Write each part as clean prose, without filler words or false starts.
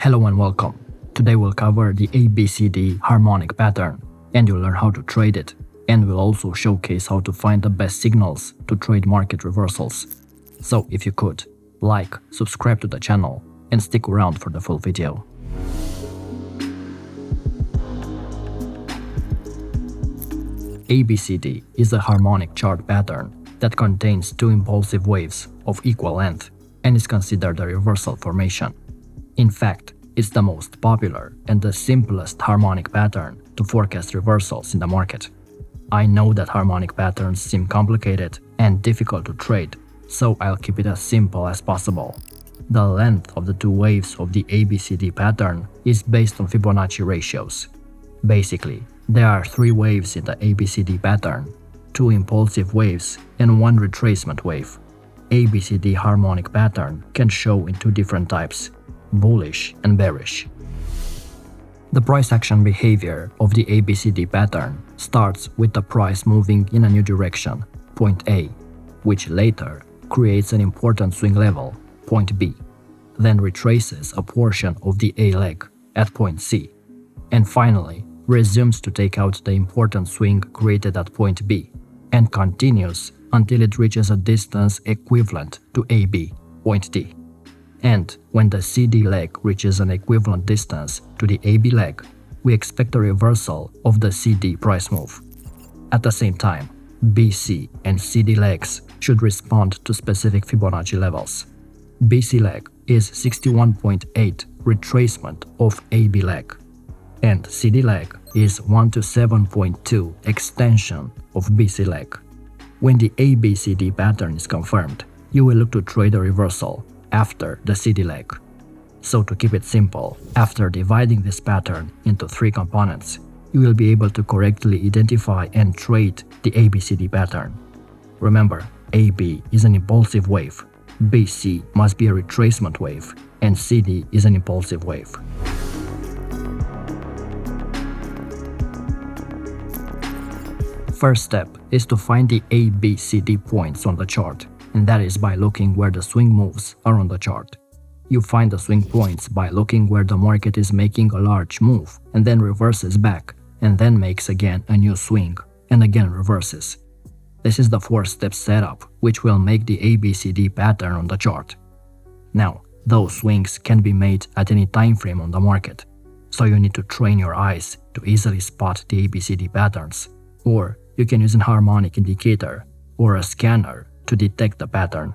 Hello and welcome. Today we'll cover the AB CD Harmonic pattern and you'll learn how to trade it, and we'll also showcase how to find the best signals to trade market reversals. So if you could, like, subscribe to the channel and stick around for the full video. ABCD is a harmonic chart pattern that contains two impulsive waves of equal length and is considered a reversal formation. In fact, it's the most popular and the simplest harmonic pattern to forecast reversals in the market. I know that harmonic patterns seem complicated and difficult to trade, so I'll keep it as simple as possible. The length of the two waves of the ABCD pattern is based on Fibonacci ratios. Basically, there are three waves in the ABCD pattern, two impulsive waves and one retracement wave. ABCD harmonic pattern can show in two different types, bullish and bearish. The price action behavior of the ABCD pattern starts with the price moving in a new direction, point A, which later creates an important swing level, point B, then retraces a portion of the A leg at point C, and finally resumes to take out the important swing created at point B, and continues until it reaches a distance equivalent to AB, point D. And when the CD leg reaches an equivalent distance to the AB leg, we expect a reversal of the CD price move. At the same time, BC and CD legs should respond to specific Fibonacci levels. BC leg is 61.8 retracement of AB leg, and CD leg is 127.2 extension of BC leg. When the ABCD pattern is confirmed, you will look to trade a reversal after the CD leg. So to keep it simple, after dividing this pattern into three components, you will be able to correctly identify and trade the ABCD pattern. Remember, AB is an impulsive wave, BC must be a retracement wave, and CD is an impulsive wave. First step is to find the ABCD points on the chart, and that is by looking where the swing moves are on the chart. You find the swing points by looking where the market is making a large move and then reverses back and then makes again a new swing and again reverses. This is the 4-step setup which will make the ABCD pattern on the chart. Now, those swings can be made at any time frame on the market, so you need to train your eyes to easily spot the ABCD patterns, or you can use an harmonic indicator or a scanner to detect the pattern.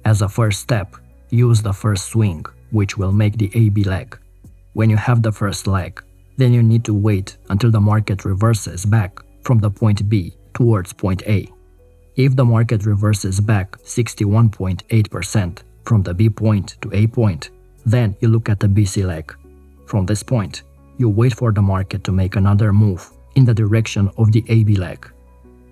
As a first step, use the first swing, which will make the AB leg. When you have the first leg, then you need to wait until the market reverses back from the point B towards point A. If the market reverses back 61.8% from the B point to A point, then you look at the BC leg. From this point, you wait for the market to make another move in the direction of the AB leg.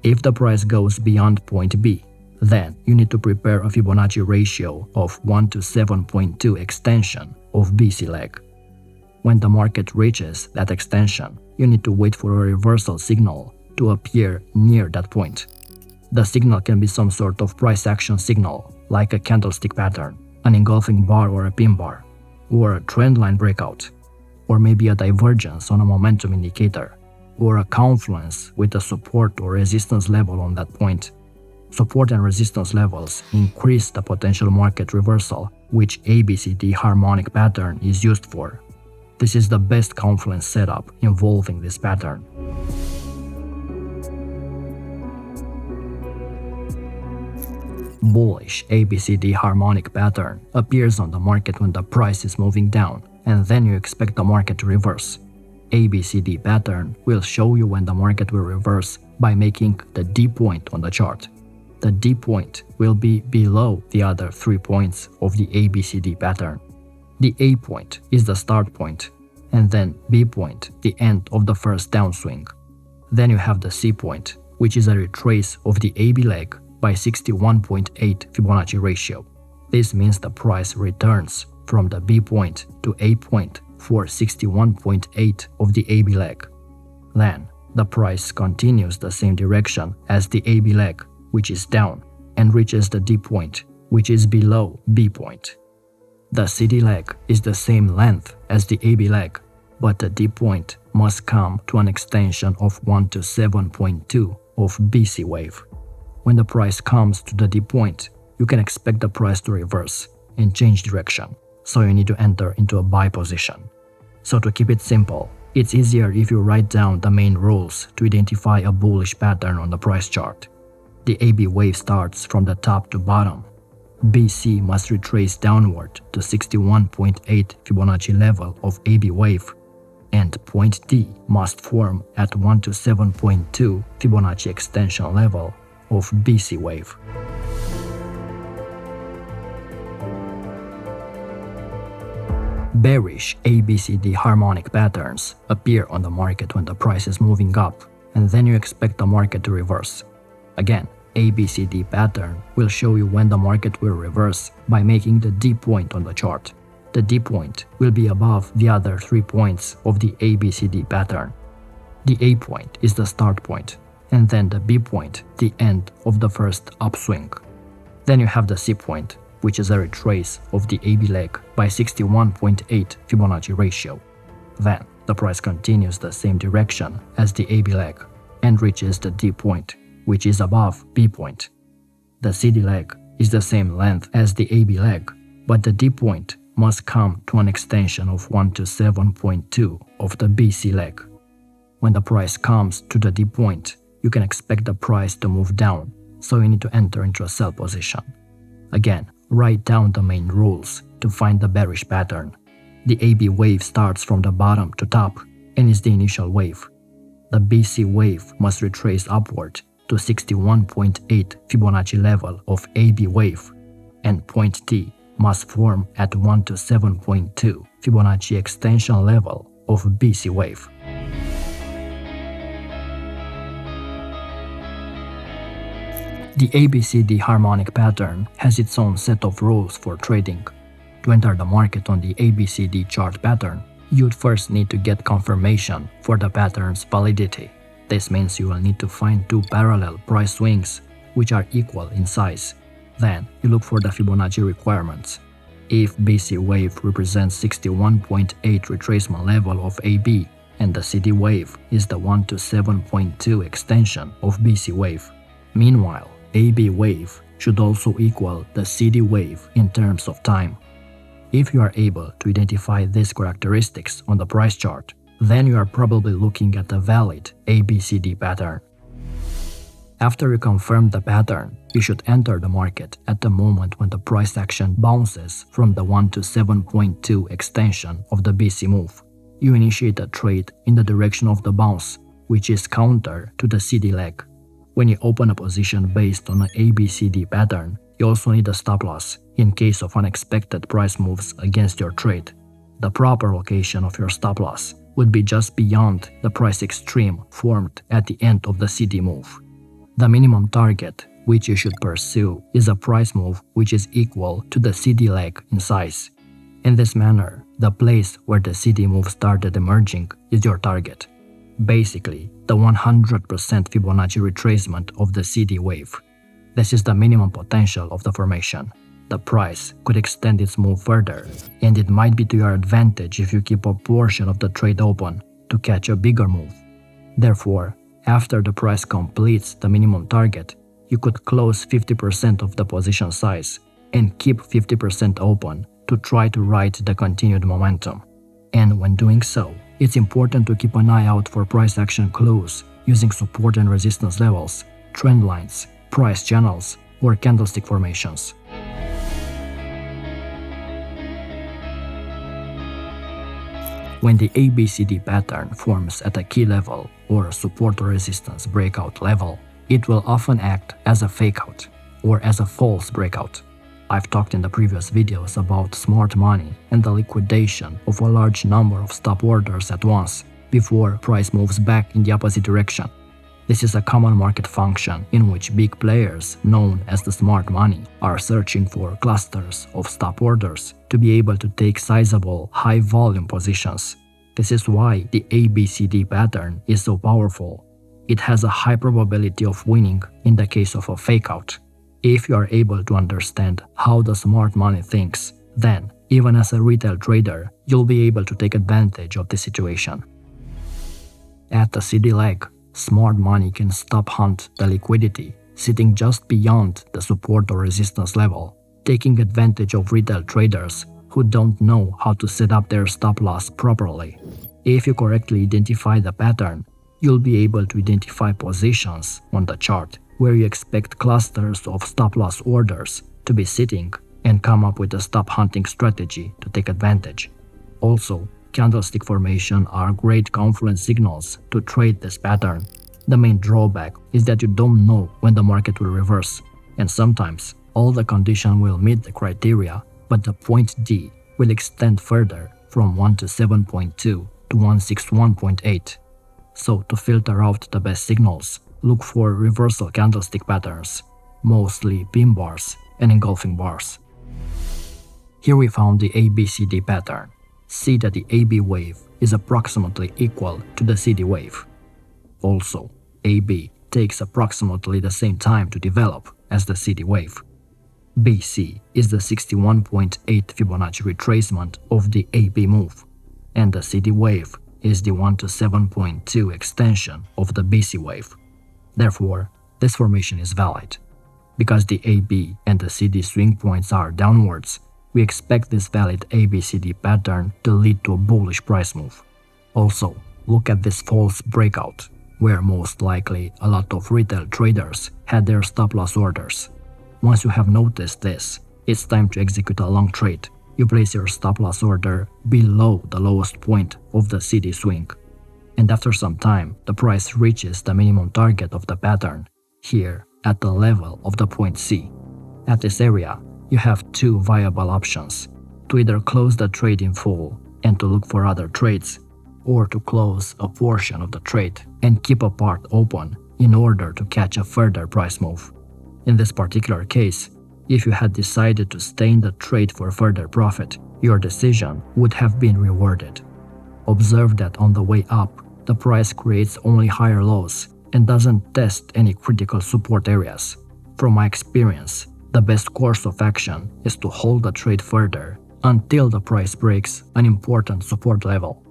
If the price goes beyond point B, then you need to prepare a Fibonacci ratio of 1 to 7.2 extension of BC leg. When the market reaches that extension, you need to wait for a reversal signal to appear near that point. The signal can be some sort of price action signal, like a candlestick pattern, an engulfing bar or a pin bar, or a trendline breakout, or maybe a divergence on a momentum indicator, or a confluence with a support or resistance level on that point. Support and resistance levels increase the potential market reversal, which ABCD harmonic pattern is used for. This is the best confluence setup involving this pattern. Bullish ABCD harmonic pattern appears on the market when the price is moving down, and then you expect the market to reverse. ABCD pattern will show you when the market will reverse by making the D point on the chart. The D point will be below the other 3 points of the ABCD pattern. The A point is the start point, and then B point the end of the first downswing. Then you have the C point, which is a retrace of the AB leg by 61.8 Fibonacci ratio. This means the price returns from the B point to A point for 61.8 of the AB leg. Then, the price continues the same direction as the AB leg, which is down, and reaches the D point, which is below B point. The CD leg is the same length as the AB leg, but the D point must come to an extension of 1 to 7.2 of BC wave. When the price comes to the D point, you can expect the price to reverse and change direction, so you need to enter into a buy position. So to keep it simple, it's easier if you write down the main rules to identify a bullish pattern on the price chart. The AB wave starts from the top to bottom. BC must retrace downward to 61.8 Fibonacci level of AB wave, and point D must form at 1 to 7.2 Fibonacci extension level of BC wave. Bearish AB CD harmonic patterns appear on the market when the price is moving up, and then you expect the market to reverse. Again, AB CD pattern will show you when the market will reverse by making the D point on the chart. The D point will be above the other 3 points of the AB CD pattern. The A point is the start point, and then the B point the end of the first upswing. Then you have the C point, which is a retrace of the AB leg by 61.8 Fibonacci ratio. Then the price continues the same direction as the AB leg and reaches the D point, which is above B point. The CD leg is the same length as the AB leg, but the D point must come to an extension of 1 to 7.2 of the BC leg. When the price comes to the D point, you can expect the price to move down, so you need to enter into a sell position. Again, write down the main rules to find the bearish pattern. The AB wave starts from the bottom to top and is the initial wave. The BC wave must retrace upward to 61.8 Fibonacci level of AB wave, and point D must form at 1 to 7.2 Fibonacci extension level of BC wave. The AB CD harmonic pattern has its own set of rules for trading. To enter the market on the AB CD chart pattern, you'd first need to get confirmation for the pattern's validity. This means you will need to find two parallel price swings which are equal in size. Then you look for the Fibonacci requirements. If BC wave represents 61.8 retracement level of AB and the CD wave is the 1 to 7.2 extension of BC wave. Meanwhile, AB wave should also equal the CD wave in terms of time. If you are able to identify these characteristics on the price chart, then you are probably looking at a valid ABCD pattern. After you confirm the pattern, you should enter the market at the moment when the price action bounces from the 1 to 7.2 extension of the BC move. You initiate a trade in the direction of the bounce, which is counter to the CD leg. When you open a position based on an ABCD pattern, you also need a stop loss in case of unexpected price moves against your trade. The proper location of your stop loss would be just beyond the price extreme formed at the end of the CD move. The minimum target which you should pursue is a price move which is equal to the CD leg in size. In this manner, the place where the CD move started emerging is your target. Basically, the 100% Fibonacci retracement of the CD wave. This is the minimum potential of the formation. The price could extend its move further, and it might be to your advantage if you keep a portion of the trade open to catch a bigger move. Therefore, after the price completes the minimum target, you could close 50% of the position size and keep 50% open to try to ride the continued momentum. And when doing so, it's important to keep an eye out for price action clues using support and resistance levels, trend lines, price channels, or candlestick formations. When the ABCD pattern forms at a key level or support or resistance breakout level, it will often act as a fakeout or as a false breakout. I've talked in the previous videos about smart money and the liquidation of a large number of stop orders at once before price moves back in the opposite direction. This is a common market function in which big players, known as the smart money, are searching for clusters of stop orders to be able to take sizable, high-volume positions. This is why the ABCD pattern is so powerful. It has a high probability of winning in the case of a fakeout. If you are able to understand how the smart money thinks, then Even as a retail trader, you'll be able to take advantage of the situation. At the CD leg, smart money can stop hunt the liquidity sitting just beyond the support or resistance level, taking advantage of retail traders who don't know how to set up their stop loss properly. If you correctly identify the pattern, you'll be able to identify positions on the chart where you expect clusters of stop loss orders to be sitting and come up with a stop hunting strategy to take advantage. Also, candlestick formation are great confluence signals to trade this pattern. The main drawback is that you don't know when the market will reverse, and sometimes all the conditions will meet the criteria, but the point D will extend further from 127.2 to 161.8. So to filter out the best signals, look for reversal candlestick patterns, mostly pin bars and engulfing bars. Here we found the ABCD pattern. See that the AB wave is approximately equal to the CD wave. Also, AB takes approximately the same time to develop as the CD wave. BC is the 61.8 Fibonacci retracement of the AB move, and the CD wave is the 127.2 extension of the BC wave. Therefore, this formation is valid. Because the AB and the CD swing points are downwards, we expect this valid ABCD pattern to lead to a bullish price move. Also, look at this false breakout, where most likely a lot of retail traders had their stop loss orders. Once you have noticed this, it's time to execute a long trade. You place your stop loss order below the lowest point of the CD swing, and after some time, the price reaches the minimum target of the pattern, here at the level of the point C. At this area, you have two viable options: to either close the trade in full and to look for other trades, or to close a portion of the trade and keep a part open in order to catch a further price move. In this particular case, if you had decided to stay in the trade for further profit, your decision would have been rewarded. Observe that on the way up, the price creates only higher lows and doesn't test any critical support areas. From my experience, the best course of action is to hold the trade further until the price breaks an important support level.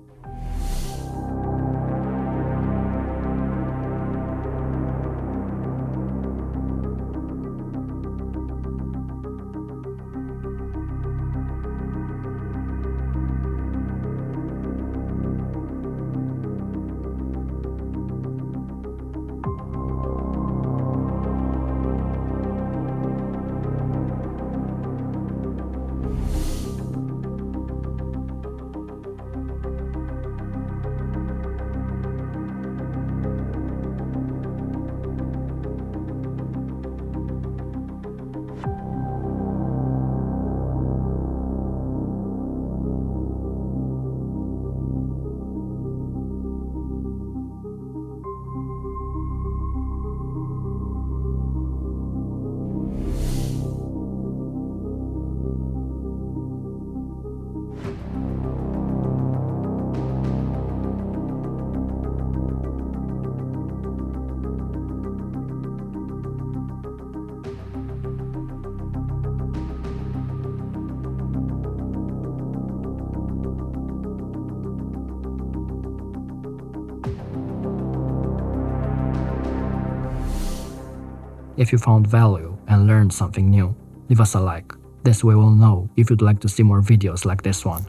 If you found value and learned something new, leave us a like. This way we'll know if you'd like to see more videos like this one.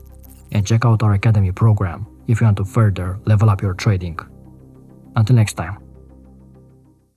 And check out our Academy program if you want to further level up your trading. Until next time.